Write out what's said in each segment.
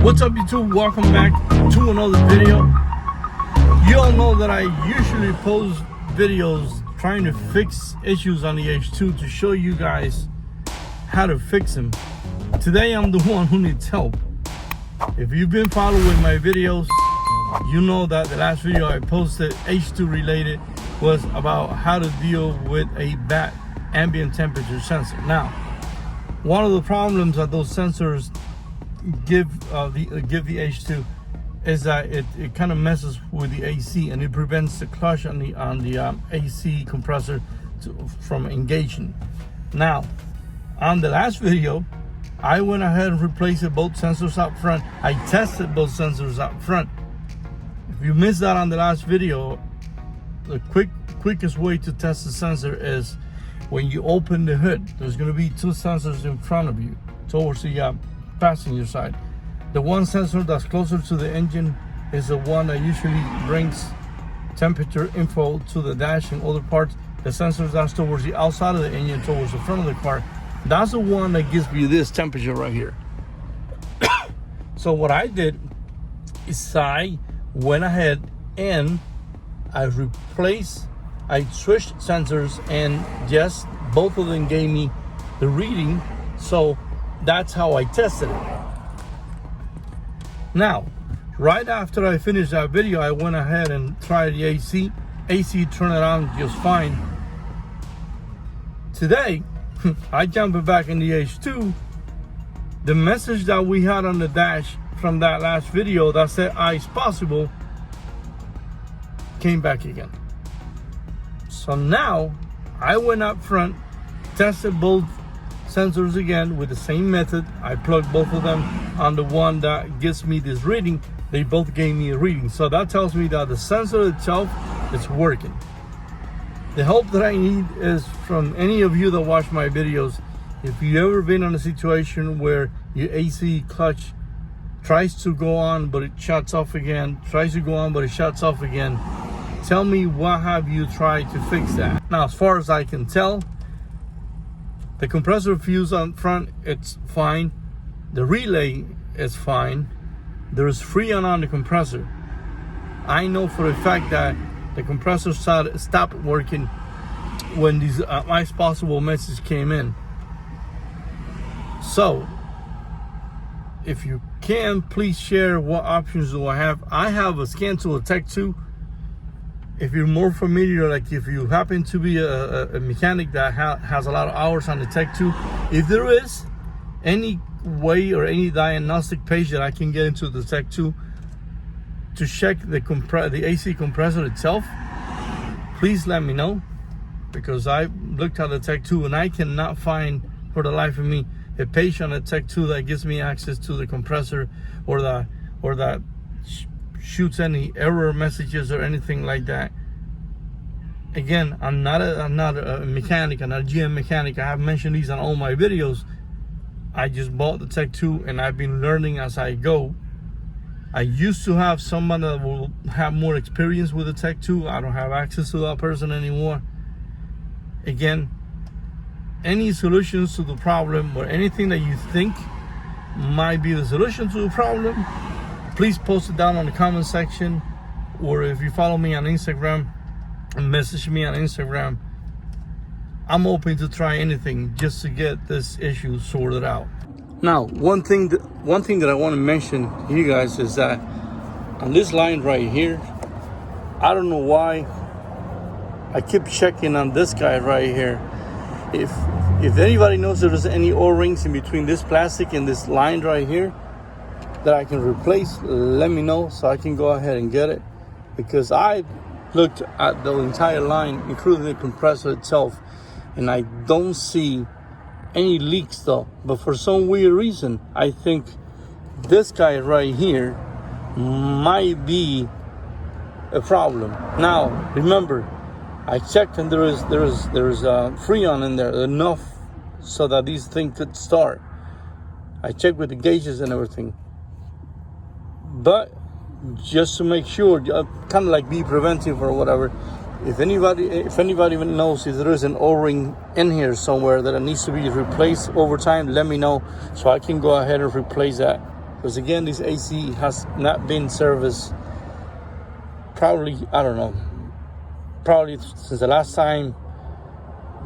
What's up, YouTube? Welcome back to another video. You all know that I usually post videos trying to fix issues on the H2 to show you guys how to fix them. Today I'm the one who needs help. If you've been following my videos, you know that the last video I posted, H2 related, was about how to deal with a bad ambient temperature sensor. Now, one of the problems that those sensors give the H2 is that it kind of messes with the AC, and it prevents the clutch on the AC compressor from engaging. Now, on the last video, I went ahead and replaced both sensors up front. I tested both sensors up front. If you missed that on the last video, the quickest way to test the sensor is when you open the hood. There's going to be two sensors in front of you towards the passenger side. The one sensor that's closer to the engine is the one that usually brings temperature info to the dash and other parts. The sensor that's towards the outside of the engine, towards the front of the car, that's the one that gives me this temperature right here. So what I did is I went ahead and I switched sensors, and just both of them gave me the reading. So that's how I tested it. Now, right after I finished that video, I went ahead and tried the AC. AC turned it on just fine. Today, I jumped back in the H2. The message that we had on the dash from that last video that said ice possible came back again. So now I went up front, tested both sensors again with the same method. I plugged both of them on the one that gives me this reading. They both gave me a reading. So that tells me that the sensor itself is working. The help that I need is from any of you that watch my videos. If you've ever been in a situation where your AC clutch tries to go on but it shuts off again, tries to go on but it shuts off again, tell me what have you tried to fix that. Now, as far as I can tell, the compressor fuse on front, it's fine. The relay is fine. There's Freon on the compressor. I know for a fact that the compressor stopped working when these ice possible message came in. So, if you can, please share what options do I have. I have a scan tool, a Tech 2. If you're more familiar, like if you happen to be a mechanic that has a lot of hours on the Tech 2, if there is any way or any diagnostic page that I can get into the Tech 2 to check the AC compressor itself, please let me know, because I looked at the Tech 2 and I cannot find for the life of me a page on the Tech 2 that gives me access to the compressor or that shoots any error messages or anything like that. Again, I'm not a mechanic. I'm not a GM mechanic. I have mentioned these on all my videos. I just bought the Tech 2 and I've been learning as I go. I used to have someone that will have more experience with the Tech 2. I don't have access to that person anymore. Again, any solutions to the problem or anything that you think might be the solution to the problem, please post it down on the comment section, or if you follow me on Instagram and message me on Instagram. I'm open to try anything just to get this issue sorted out. Now, one thing that I want to mention to you guys is that on this line right here, I don't know why I keep checking on this guy right here. If anybody knows if there's any O-rings in between this plastic and this line right here that I can replace, let me know so I can go ahead and get it, because I looked at the entire line, including the compressor itself, and I don't see any leaks though. But for some weird reason, I think this guy right here might be a problem. Now, remember, I checked and there is Freon in there, enough so that these things could start. I checked with the gauges and everything. But just to make sure, kind of like be preventive or whatever, if anybody even knows if there is an O-ring in here somewhere that it needs to be replaced over time, let me know so I can go ahead and replace that. Because again, this AC has not been serviced probably, I don't know, probably since the last time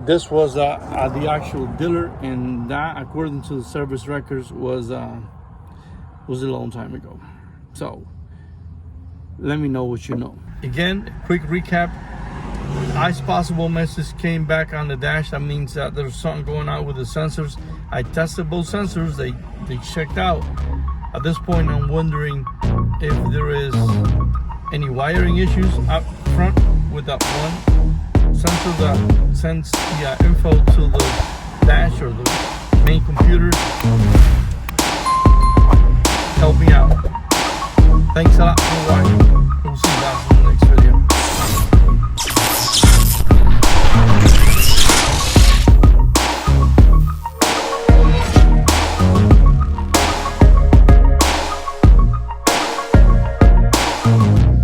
this was at the actual dealer, and that, according to the service records, was a long time ago. So let me know what you know. Again, quick recap. Ice possible message came back on the dash. That means that there's something going on with the sensors. I tested both sensors. They checked out. At this point, I'm wondering if there is any wiring issues up front with that one sensor that sends the info to the dash or the main computer. Help me out. Thanks a lot for watching.